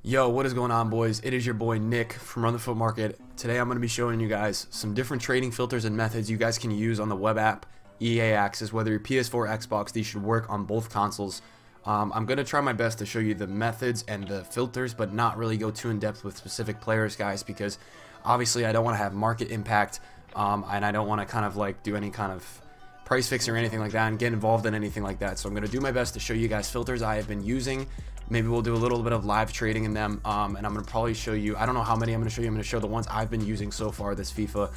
Yo, what is going on, boys? It is your boy Nick from Run the Foot Market. Today I'm going to be showing you guys some different trading filters and methods you guys can use on the web app EA Access. Whether you're PS4 or Xbox, these should work on both consoles. I'm going to try my best to show you the methods and the filters, but not really go too in depth with specific players, guys, because obviously I don't want to have market impact, and I don't want to kind of like do any kind of price fix or anything like that and get involved in anything like that. So I'm going to do my best to show you guys filters I have been using. Maybe we'll do a little bit of live trading in them, and I'm going to probably show you, I don't know how many I'm going to show you. I'm going to show the ones I've been using so far this FIFA.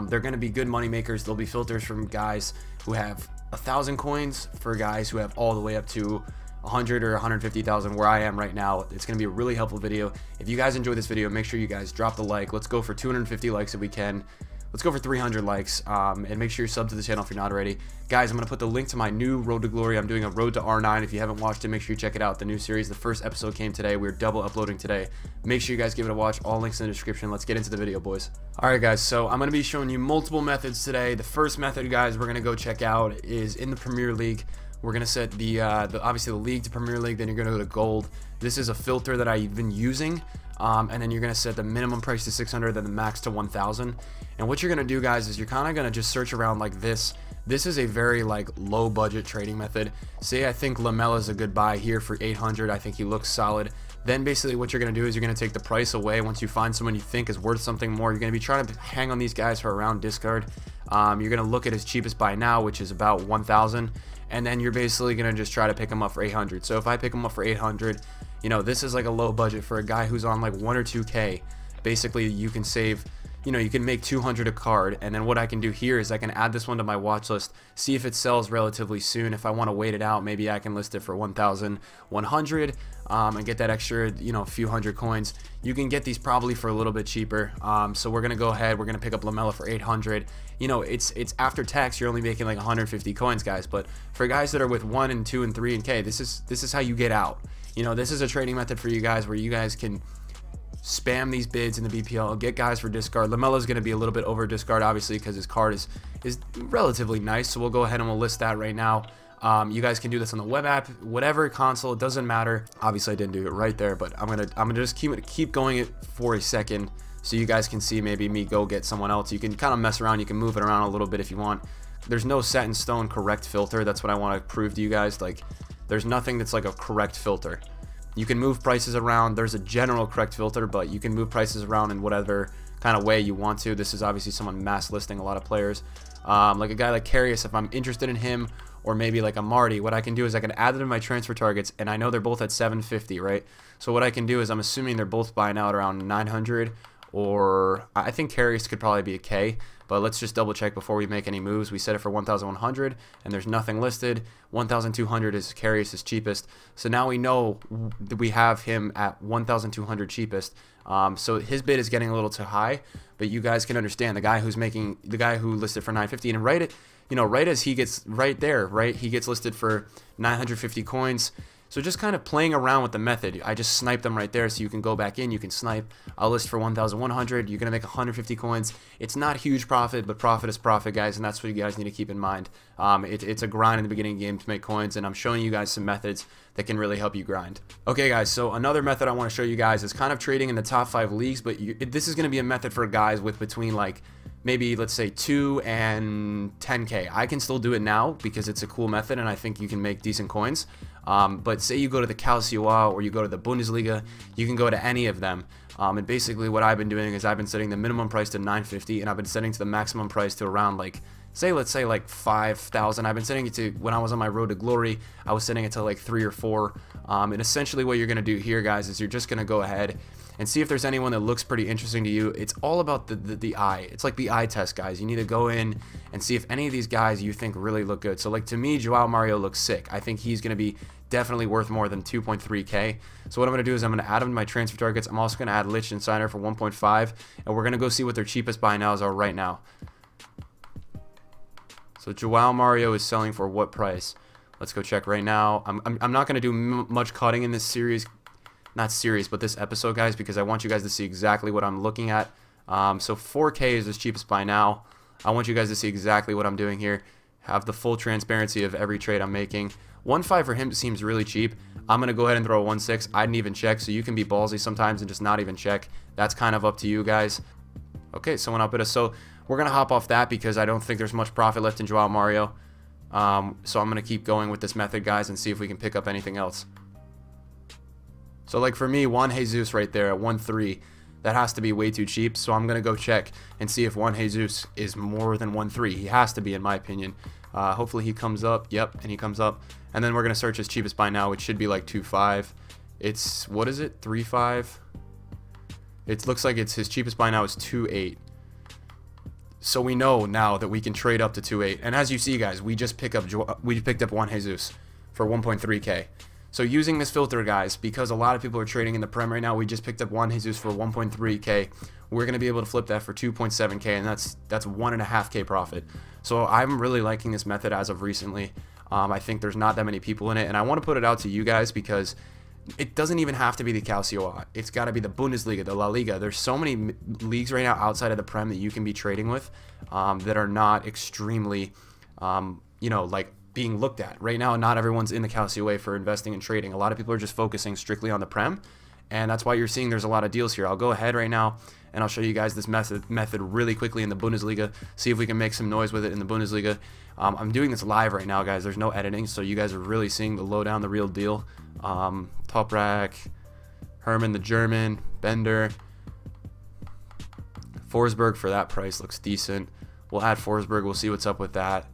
They're going to be good money makers. There'll be filters from guys who have 1,000 coins for guys who have all the way up to 100 or 150,000 where I am right now. It's going to be a really helpful video. If you guys enjoy this video, make sure you guys drop the like. Let's go for 250 likes if we can. Let's go for 300 likes, and make sure you're subbed to the channel if you're not already. Guys, I'm going to put the link to my new Road to Glory. I'm doing a Road to R9. If you haven't watched it, make sure you check it out. The new series, the first episode came today. We're double uploading today. Make sure you guys give it a watch. All links in the description. Let's get into the video, boys. Alright, guys, so I'm going to be showing you multiple methods today. The first method, guys, we're going to go check out is in the Premier League. We're going to set the obviously the league to Premier League, then you're going to go to gold. This is a filter that I've been using, and then you're going to set the minimum price to 600, then the max to 1,000. And what you're going to do, guys, is you're kind of going to just search around like this. This is a very like low budget trading method. Say I think Lamela is a good buy here for 800. I think he looks solid. Then basically what you're going to do is you're going to take the price away. Once you find someone you think is worth something more, you're going to be trying to hang on these guys for around discard. You're going to look at his cheapest buy now, which is about 1,000, and then you're basically going to just try to pick him up for 800. So if I pick him up for 800, you know, this is like a low budget for a guy who's on like 1 or 2K. Basically, you can save, you know, you can make 200 a card, and then what I can do here is I can add this one to my watch list, see if it sells relatively soon. If I want to wait it out, maybe I can list it for 1,100, and get that extra, you know, few hundred coins. You can get these probably for a little bit cheaper. So we're gonna go ahead, we're gonna pick up Lamela for 800. You know, it's after tax, you're only making like 150 coins, guys, but for guys that are with 1 and 2 and 3 and K, this is how you get out. You know, this is a trading method for you guys where you guys can spam these bids in the BPL, get guys for discard. Lamela's going to be a little bit over discard, obviously, because his card is relatively nice. So we'll go ahead and we'll list that right now. You guys can do this on the web app, whatever console, it doesn't matter. Obviously, I didn't do it right there, but I'm gonna just keep going it for a second so you guys can see maybe me go get someone else. You can kind of mess around, you can move it around a little bit if you want. There's no set in stone correct filter. That's what I want to prove to you guys. Like, there's nothing that's like a correct filter. You can move prices around. There's a general correct filter, but you can move prices around in whatever kind of way you want to. This is obviously someone mass listing a lot of players. Like a guy like Carius, if I'm interested in him, or maybe like a Marty, what I can do is I can add them to my transfer targets, and I know they're both at 750, right? So what I can do is I'm assuming they're both buying out around 900, or I think Carius could probably be a K, but let's just double check before we make any moves. We set it for 1,100 and there's nothing listed. 1,200 is Carius' cheapest. So now we know that we have him at 1,200 cheapest. So his bid is getting a little too high, but you guys can understand the guy who listed for 950, and right as he gets right there, right, he gets listed for 950 coins. So just kind of playing around with the method. I just sniped them right there, so you can go back in, you can snipe. I'll list for 1,100. You're going to make 150 coins. It's not huge profit, but profit is profit, guys, and that's what you guys need to keep in mind. It's a grind in the beginning of the game to make coins, and I'm showing you guys some methods that can really help you grind. Okay, guys, so another method I want to show you guys is kind of trading in the top 5 leagues, but this is going to be a method for guys with between like maybe let's say 2 and 10K. I can still do it now because it's a cool method and I think you can make decent coins. But say you go to the Calcio or you go to the Bundesliga, you can go to any of them. And basically what I've been doing is I've been setting the minimum price to 950, and I've been setting to the maximum price to around like, let's say like 5,000. I've been setting it to, when I was on my Road to Glory, I was setting it to like 3 or 4. And essentially what you're going to do here, guys, is you're just going to go ahead and see if there's anyone that looks pretty interesting to you. It's all about the eye. It's like the eye test, guys. You need to go in and see if any of these guys you think really look good. So like to me, Joao Mario looks sick. I think he's going to be definitely worth more than 2.3K. So what I'm going to do is I'm going to add them to my transfer targets. I'm also going to add Liechtensteiner for 1.5, and we're going to go see what their cheapest buy nows are right now. So Joao Mario is selling for what price? Let's go check right now. I'm not going to do much cutting in this series. Not series, but this episode, guys, because I want you guys to see exactly what I'm looking at. So 4K is his cheapest buy now. I want you guys to see exactly what I'm doing here. have the full transparency of every trade I'm making. 1.5 for him seems really cheap. I'm going to go ahead and throw a 1.6. I didn't even check, so you can be ballsy sometimes and just not even check. That's kind of up to you guys. Okay, someone up at us. So we're going to hop off that because I don't think there's much profit left in Joao Mario. So I'm going to keep going with this method, guys, and see if we can pick up anything else. So like for me, Juan Jesus right there at 1.3, that has to be way too cheap. So I'm going to go check and see if Juan Jesus is more than 1.3. He has to be, in my opinion. Hopefully he comes up. Yep, and he comes up. And then we're going to search his cheapest buy now, which should be like 2.5. It's, what is it, 3.5? It looks like it's his cheapest buy now is 2.8. So we know now that we can trade up to 2.8. And as you see, guys, we just picked up Juan Jesus for 1.3K. So using this filter, guys, because a lot of people are trading in the Prem right now, we just picked up Juan Jesus for 1.3K. We're going to be able to flip that for 2.7K, and that's 1.5K profit. So I'm really liking this method as of recently. I think there's not that many people in it, and I want to put it out to you guys because it doesn't even have to be the Calcio. It's got to be the Bundesliga, the La Liga. There's so many leagues right now outside of the Prem that you can be trading with that are not extremely, you know, like being looked at. Right now, not everyone's in the Calcio for investing and trading. A lot of people are just focusing strictly on the Prem, and that's why you're seeing there's a lot of deals here. I'll go ahead right now and I'll show you guys this method really quickly in the Bundesliga, see if we can make some noise with it in the Bundesliga. I'm doing this live right now, guys. There's no editing, so you guys are really seeing the lowdown, the real deal. Toprak, Herman the German, Bender, Forsberg for that price looks decent. We'll add Forsberg. We'll see what's up with that.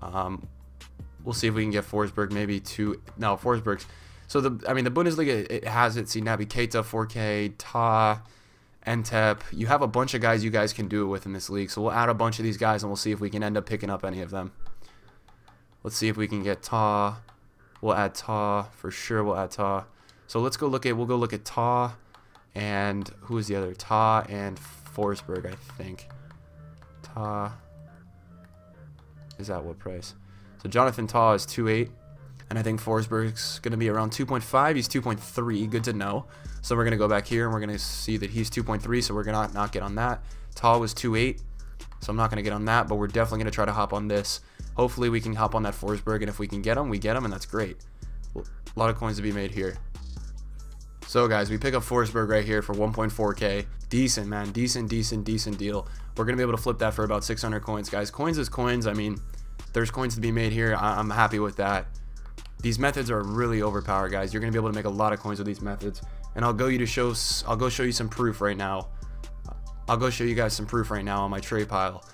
We'll see if we can get Forsberg maybe to, no, Forsberg's. So the Bundesliga, it has it. See, Naby Keita, 4K, Ta, Entep. You have a bunch of guys you guys can do it with in this league. So we'll add a bunch of these guys and we'll see if we can end up picking up any of them. Let's see if we can get Ta. We'll add Ta for sure. We'll add Ta. So let's go look at. We'll go look at Ta, and who is the other? Ta and Forsberg, I think. Ta. Is that what price? So Jonathan Ta is 2.8, and I think Forsberg's going to be around 2.5. He's 2.3. Good to know. So we're going to go back here, and we're going to see that he's 2.3, so we're going to not get on that. Ta was 2.8, so I'm not going to get on that, but we're definitely going to try to hop on this. Hopefully we can hop on that Forsberg, and if we can get him, we get him, and that's great. A lot of coins to be made here. So guys, we pick up Forsberg right here for 1.4K. Decent, man. Decent deal. We're going to be able to flip that for about 600 coins, guys. Coins is coins. I mean, there's coins to be made here. I'm happy with that. These methods are really overpowered, guys. You're going to be able to make a lot of coins with these methods. And I'll go show you some proof right now. I'll go show you guys some proof right now on my trade pile.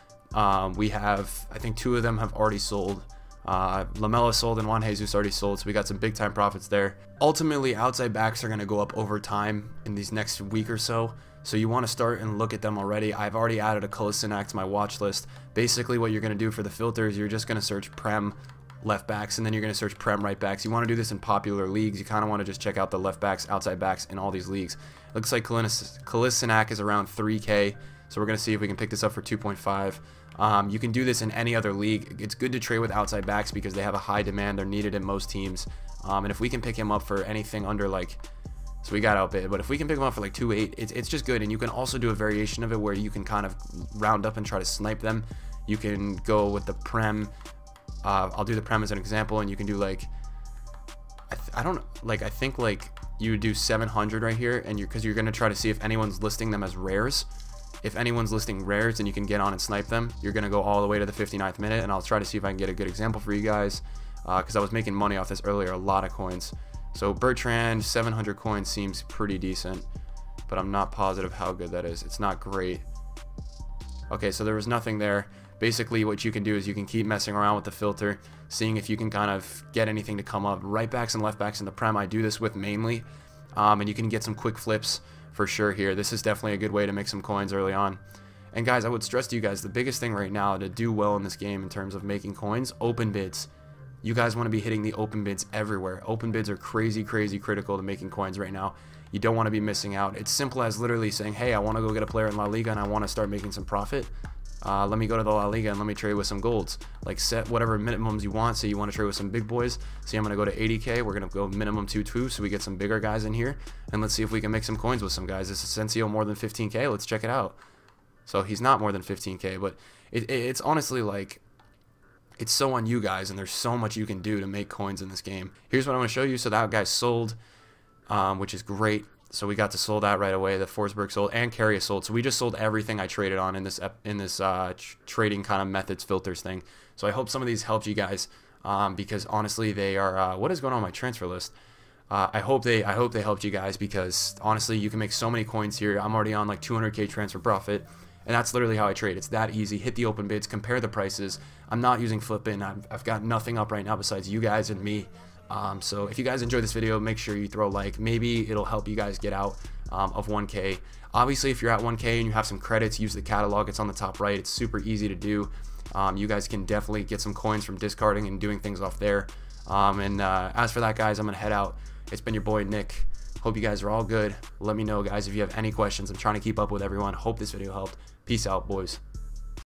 We have, I think 2 of them have already sold. Lamela sold and Juan Jesus already sold, so we got some big time profits there. Ultimately, outside backs are going to go up over time in these next week or so. So you want to start and look at them already. I've already added a Kolasinac to my watch list. Basically what you're going to do for the filters, you're just going to search Prem left backs, and then you're going to search Prem right backs. You want to do this in popular leagues. You kind of want to just check out the left backs, outside backs in all these leagues. Looks like Kolasinac is around 3K, so we're going to see if we can pick this up for 2.5. You can do this in any other league. It's good to trade with outside backs because they have a high demand. They're needed in most teams. And if we can pick him up for anything under like, so we got outbid, but if we can pick him up for like 2.8, it's just good. And you can also do a variation of it where you can kind of round up and try to snipe them. You can go with the Prem. I'll do the Prem as an example, and you can do like, I think like you would do 700 right here, and because you're going to try to see if anyone's listing them as rares. If anyone's listing rares and you can get on and snipe them, you're going to go all the way to the 59th minute, and I'll try to see if I can get a good example for you guys, because I was making money off this earlier, a lot of coins. So Bertrand, 700 coins seems pretty decent, but I'm not positive how good that is. It's not great. Okay, so there was nothing there. Basically, what you can do is you can keep messing around with the filter, seeing if you can kind of get anything to come up. Right backs and left backs in the Prem, I do this with mainly, and you can get some quick flips for sure here. This is definitely a good way to make some coins early on. And guys, I would stress to you guys, the biggest thing right now to do well in this game in terms of making coins, open bids. You guys want to be hitting the open bids everywhere. Open bids are crazy critical to making coins right now. You don't want to be missing out. It's simple as literally saying, hey, I want to go get a player in La Liga and I want to start making some profit. Let me go to the La Liga and let me trade with some golds. Like, set whatever minimums you want. Say you want to trade with some big boys. See, I'm going to go to 80K. We're going to go minimum 2.2 so we get some bigger guys in here. And let's see if we can make some coins with some guys. Is Asensio more than 15K? Let's check it out. So he's not more than 15K, but it's honestly like, it's so on you guys, and there's so much you can do to make coins in this game. Here's what I'm going to show you. So that guy sold, which is great. So we got to sold that right away. The Forsberg sold and Carrier sold. So we just sold everything I traded on in this trading kind of methods filters thing. So I hope some of these helped you guys, because honestly they are what is going on my transfer list. I hope they helped you guys, because honestly you can make so many coins here. I'm already on like 200k transfer profit, and that's literally how I trade. It's that easy. Hit the open bids, compare the prices. I'm not using Flippin. I've got nothing up right now besides you guys and me. So if you guys enjoyed this video, make sure you throw a like. Maybe it'll help you guys get out of 1k. Obviously, if you're at 1k and you have some credits, use the catalog. It's on the top right. It's super easy to do. You guys can definitely get some coins from discarding and doing things off there. As for that, guys, I'm gonna head out. It's been your boy Nick. Hope you guys are all good. Let me know, guys, if you have any questions. I'm trying to keep up with everyone. Hope this video helped. Peace out, boys.